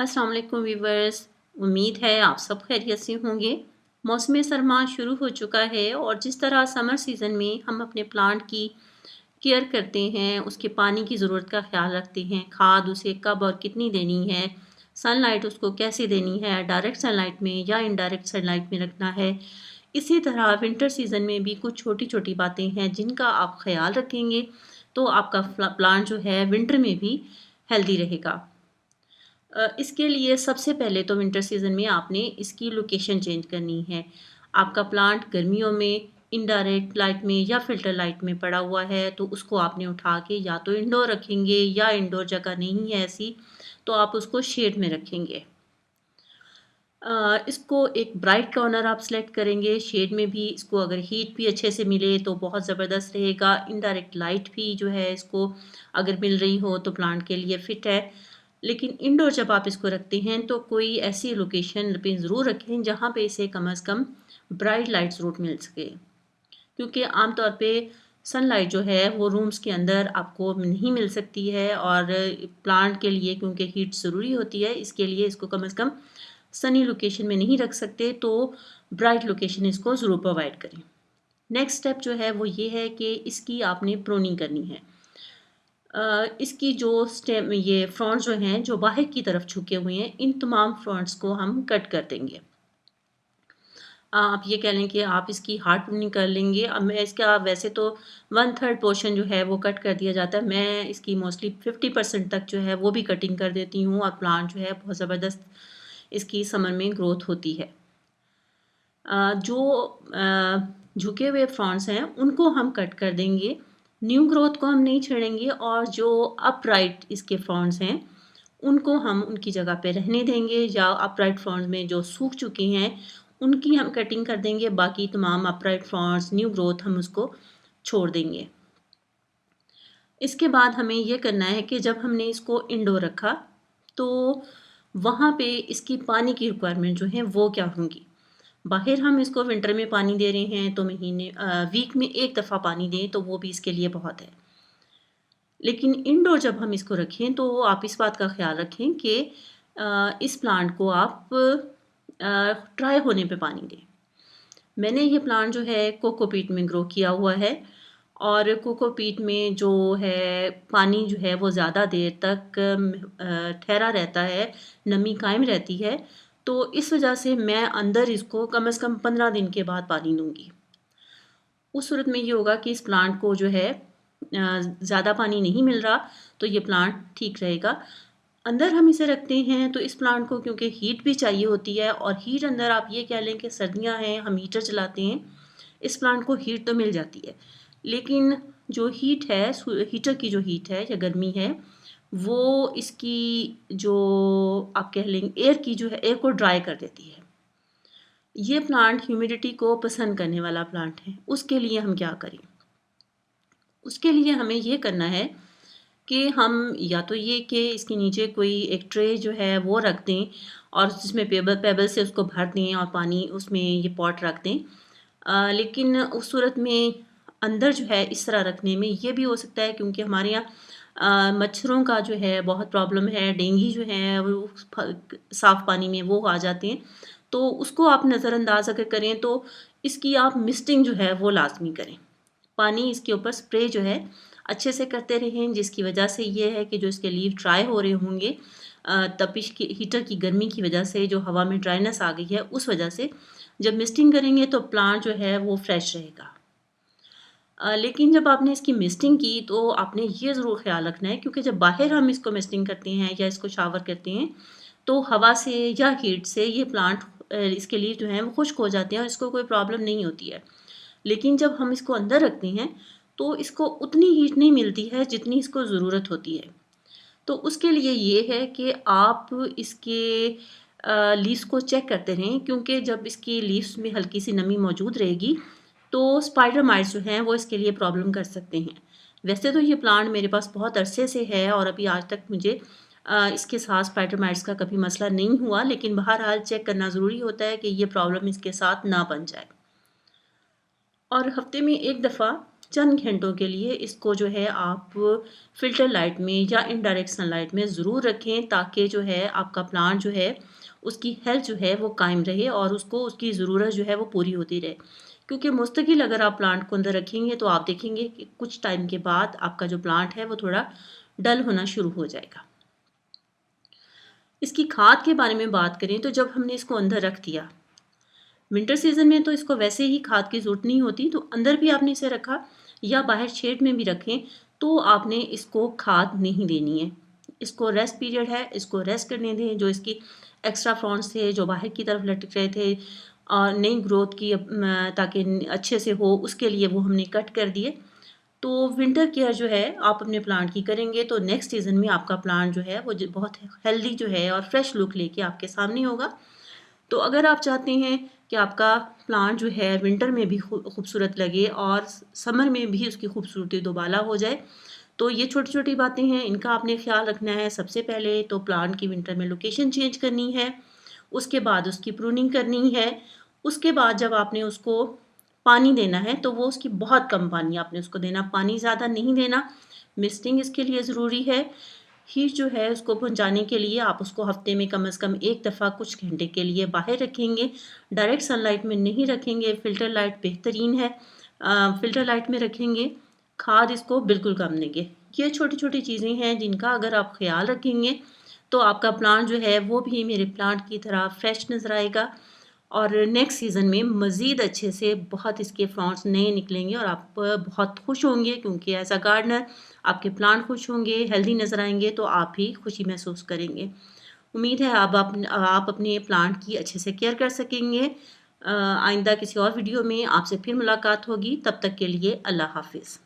अस्सलाम वालेकुम वीवर्स। उम्मीद है आप सब खैरियत से होंगे। मौसम सरमा शुरू हो चुका है और जिस तरह समर सीज़न में हम अपने प्लांट की केयर करते हैं, उसके पानी की ज़रूरत का ख्याल रखते हैं, खाद उसे कब और कितनी देनी है, सनलाइट उसको कैसे देनी है, डायरेक्ट सनलाइट में या इनडायरेक्ट सनलाइट में रखना है। इसी तरह विंटर सीज़न में भी कुछ छोटी-छोटी बातें हैं जिनका आप ख्याल रखेंगे तो आपका प्लांट जो है विंटर में भी हेल्दी रहेगा। इसके लिए सबसे पहले तो विंटर सीज़न में आपने इसकी लोकेशन चेंज करनी है। आपका प्लांट गर्मियों में इनडायरेक्ट लाइट में या फ़िल्टर लाइट में पड़ा हुआ है, तो उसको आपने उठा के या तो इंडोर रखेंगे या इंडोर जगह नहीं है ऐसी, तो आप उसको शेड में रखेंगे। इसको एक ब्राइट कॉर्नर आप सेलेक्ट करेंगे, शेड में भी इसको अगर हीट भी अच्छे से मिले तो बहुत ज़बरदस्त रहेगा। इनडायरेक्ट लाइट भी जो है इसको अगर मिल रही हो तो प्लांट के लिए फ़िट है। लेकिन इंडोर जब आप इसको रखते हैं तो कोई ऐसी लोकेशन पे ज़रूर रखें जहाँ पे इसे कम से कम ब्राइट लाइट ज़रूर मिल सके। क्योंकि आम तौर पे सनलाइट जो है वो रूम्स के अंदर आपको नहीं मिल सकती है और प्लांट के लिए क्योंकि हीट ज़रूरी होती है, इसके लिए इसको कम से कम सनी लोकेशन में नहीं रख सकते, तो ब्राइट लोकेशन इसको ज़रूर प्रोवाइड करें। नेक्स्ट स्टेप जो है वो ये है कि इसकी आपने प्रूनिंग करनी है। इसकी जो स्टेम ये फ्रंट्स जो हैं जो बाहर की तरफ झुके हुए हैं, इन तमाम फ्रंट्स को हम कट कर देंगे। आप ये कह लें कि आप इसकी हार्ड प्रूनिंग कर लेंगे। अब मैं इसका वैसे तो 1/3 पोर्शन जो है वो कट कर दिया जाता है। मैं इसकी मोस्टली 50% तक जो है वो भी कटिंग कर देती हूँ और प्लांट जो है बहुत ज़बरदस्त इसकी समर में ग्रोथ होती है। जो झुके हुए फ्रंट्स हैं उनको हम कट कर देंगे। न्यू ग्रोथ को हम नहीं छेड़ेंगे और जो अपराइट इसके फ्रंट्स हैं उनको हम उनकी जगह पे रहने देंगे या अपराइट फ्रंट्स में जो सूख चुके हैं उनकी हम कटिंग कर देंगे। बाकी तमाम अपराइट फ्रंट्स न्यू ग्रोथ हम उसको छोड़ देंगे। इसके बाद हमें ये करना है कि जब हमने इसको इंडोर रखा तो वहाँ पे इसकी पानी की रिक्वायरमेंट जो है वो क्या होंगी। बाहर हम इसको विंटर में पानी दे रहे हैं तो वीक में एक दफ़ा पानी दें तो वो भी इसके लिए बहुत है। लेकिन इंडोर जब हम इसको रखें तो आप इस बात का ख़्याल रखें कि इस प्लांट को आप ड्राई होने पे पानी दें। मैंने ये प्लांट जो है कोकोपीट में ग्रो किया हुआ है और कोकोपीट में जो है पानी जो है वो ज़्यादा देर तक ठहरा रहता है, नमी कायम रहती है। तो इस वजह से मैं अंदर इसको कम से कम 15 दिन के बाद पानी दूँगी। उस सूरत में ये होगा कि इस प्लांट को जो है ज़्यादा पानी नहीं मिल रहा, तो ये प्लांट ठीक रहेगा। अंदर हम इसे रखते हैं तो इस प्लांट को क्योंकि हीट भी चाहिए होती है और हीट अंदर आप ये कह लें कि सर्दियाँ हैं, हम हीटर चलाते हैं, इस प्लांट को हीट तो मिल जाती है। लेकिन जो हीट है, हीटर की जो हीट है या गर्मी है, वो इसकी जो आप कह लें एयर की जो है, एयर को ड्राई कर देती है। ये प्लांट ह्यूमिडिटी को पसंद करने वाला प्लांट है। उसके लिए हम क्या करें? उसके लिए हमें ये करना है कि हम या तो ये कि इसके नीचे कोई एक ट्रे जो है वो रख दें और जिसमें पेबल से उसको भर दें और पानी उसमें ये पॉट रख दें। लेकिन उस सूरत में अंदर जो है इस तरह रखने में ये भी हो सकता है क्योंकि हमारे यहाँ मच्छरों का जो है बहुत प्रॉब्लम है, डेंगू जो है वो साफ़ पानी में वो आ जाते हैं। तो उसको आप नज़रअंदाज अगर करें तो इसकी आप मिस्टिंग जो है वो लाज़मी करें। पानी इसके ऊपर स्प्रे जो है अच्छे से करते रहें जिसकी वजह से ये है कि जो इसके लीव ड्राई हो रहे होंगे तपिश की हीटर की गर्मी की वजह से जो हवा में ड्राइनेस आ गई है उस वजह से जब मिस्टिंग करेंगे तो प्लांट जो है वो फ्रेश रहेगा। लेकिन जब आपने इसकी मिस्टिंग की तो आपने ये ज़रूर ख़्याल रखना है क्योंकि जब बाहर हम इसको मिस्टिंग करते हैं या इसको शावर करते हैं तो हवा से या हीट से ये प्लांट इसके लीव जो हैं वो खुश्क हो जाते हैं और इसको कोई प्रॉब्लम नहीं होती है। लेकिन जब हम इसको अंदर रखते हैं तो इसको उतनी हीट नहीं मिलती है जितनी इसको ज़रूरत होती है। तो उसके लिए ये है कि आप इसके लीव्स को चेक करते रहें क्योंकि जब इसकी लीव्स में हल्की सी नमी मौजूद रहेगी तो स्पाइडर माइट्स जो हैं वो इसके लिए प्रॉब्लम कर सकते हैं। वैसे तो ये प्लांट मेरे पास बहुत अरसे से है और अभी आज तक मुझे इसके साथ स्पाइडर माइट्स का कभी मसला नहीं हुआ, लेकिन बहरहाल चेक करना ज़रूरी होता है कि ये प्रॉब्लम इसके साथ ना बन जाए। और हफ्ते में एक दफ़ा चंद घंटों के लिए इसको जो है आप फ़िल्टर लाइट में या इनडायरेक्ट सनलाइट में ज़रूर रखें, ताकि जो है आपका प्लांट जो है उसकी हेल्थ जो है वो कायम रहे और उसको उसकी ज़रूरत जो है वो पूरी होती रहे। क्योंकि मुस्तकिल अगर आप प्लांट को अंदर रखेंगे तो आप देखेंगे कि कुछ टाइम के बाद आपका जो प्लांट है वो थोड़ा डल होना शुरू हो जाएगा। इसकी खाद के बारे में बात करें तो जब हमने इसको अंदर रख दिया, विंटर सीज़न में तो इसको वैसे ही खाद की ज़रूरत नहीं होती, तो अंदर भी आपने इसे रखा या बाहर शेड में भी रखें, तो आपने इसको खाद नहीं देनी है। इसको रेस्ट पीरियड है, इसको रेस्ट करने दें। जो इसकी एक्स्ट्रा फ्रॉन्ट्स थे, जो बाहर की तरफ लटक रहे थे नई ग्रोथ की ताकि अच्छे से हो, उसके लिए वो हमने कट कर दिए। तो विंटर केयर जो है आप अपने प्लांट की करेंगे तो नेक्स्ट सीज़न में आपका प्लांट जो है वो बहुत हेल्दी जो है और फ्रेश लुक लेके आपके सामने होगा। तो अगर आप चाहते हैं कि आपका प्लांट जो है विंटर में भी खूबसूरत लगे और समर में भी उसकी खूबसूरती दोबाला हो जाए, तो ये छोटी-छोटी बातें हैं, इनका आपने ख़्याल रखना है। सबसे पहले तो प्लांट की विंटर में लोकेशन चेंज करनी है, उसके बाद उसकी प्रूनिंग करनी है, उसके बाद जब आपने उसको पानी देना है, तो वो उसकी बहुत कम पानी आपने उसको देना, पानी ज़्यादा नहीं देना। मिस्टिंग इसके लिए ज़रूरी है। हीट जो है उसको पहुँचाने के लिए आप उसको हफ़्ते में कम से कम 1 दफ़ा कुछ घंटे के लिए बाहर रखेंगे। डायरेक्ट सनलाइट में नहीं रखेंगे, फ़िल्टर लाइट बेहतरीन है। फ़िल्टर लाइट में रखेंगे, खाद इसको बिल्कुल कम देंगे। ये छोटी-छोटी चीज़ें हैं जिनका अगर आप ख़्याल रखेंगे, तो आपका प्लांट जो है वो भी मेरे प्लांट की तरह फ्रेश नज़र आएगा और नेक्स्ट सीज़न में मज़ीद अच्छे से बहुत इसके फ्रॉन्ट्स नए निकलेंगे और आप बहुत खुश होंगे, क्योंकि एज़ अ गार्डनर आपके प्लांट खुश होंगे, हेल्दी नज़र आएँगे, तो आप भी खुशी महसूस करेंगे। उम्मीद है अब आप अपने प्लांट की अच्छे से केयर कर सकेंगे। आइंदा किसी और वीडियो में आपसे फिर मुलाकात होगी, तब तक के लिए अल्लाह हाफ़िज़।